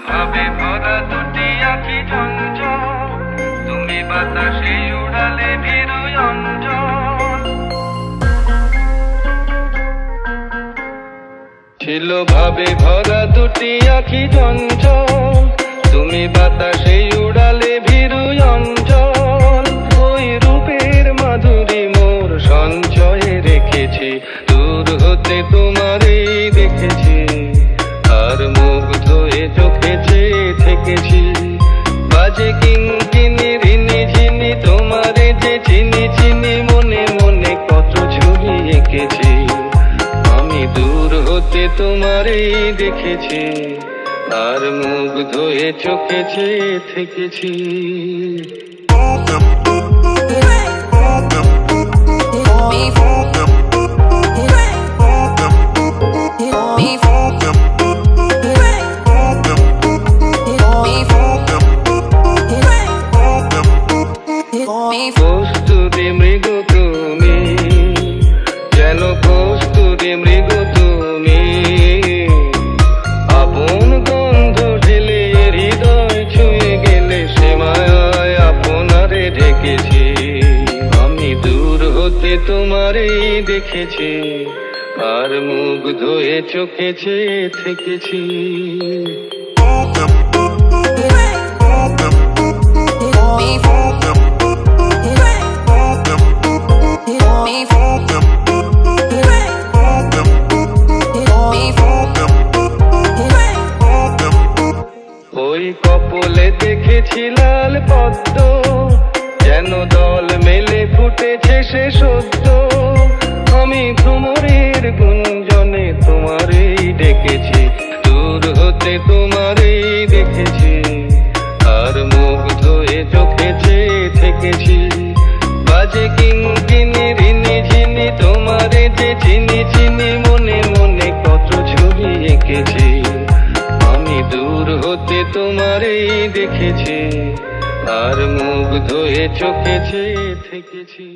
ভাবে ভরা দুটি আঁখি চঞ্চল, তুমি বাতাসে উড়ালে ভীরু অঞ্চল। ছিল ভাবে ভরা দুটি আঁখি চঞ্চল, তুমি বাতাসে উড়ালে ভীরু অঞ্চল। ওই রূপের মাধুরী মোর সঞ্চয়ে রেখেছি, দূর হতে তোমারই দেখেছি, আর মুগ্ধ হয়ে চোখে চেয়ে থেকেছি। বাজে কিঙ্কিনি রিনি ঝিনি তোমারে যে চিনি চিনি, মনে মনে কত ছবি এঁকেছি। আমি দূর হতে তোমারই দেখেছি, আর মুগ্ধ হয়ে চোখে চেয়ে থেকেছি। কস্তুরী মৃগ তুমি, যেন কস্তুরী মৃগ তুমি, আপন গন্ধ ঢেলে হৃদয় ছুঁয়ে গেলে, সে মায়ায় আপনারে ঢেকেছি। আমি দূর হতে তোমারই দেখেছি, আর মুগ্ধ হয়ে চোখে চেয়ে থেকেছি। ওই কপলে দেখেছি লাল পদ্ম, যেন দল মেলে ফুটেছে সে সদ্য। আমি ভ্রমরের গুঞ্জনে তোমারই ডেকেছি, দূর হতে তোমারই দেখেছি, আর মুগ্ধ হয়ে চোখে চেয়ে থেকেছি। বাজে কিঙ্কিনি রিনি ঝিনি তোমারে যে চিনি চিনি, মনে মনে কত ছবি এঁকেছি। আমি দূর হতে তোমারই দেখেছি, আর মুগ্ধ হয়ে চোখে চেয়ে থেকেছি।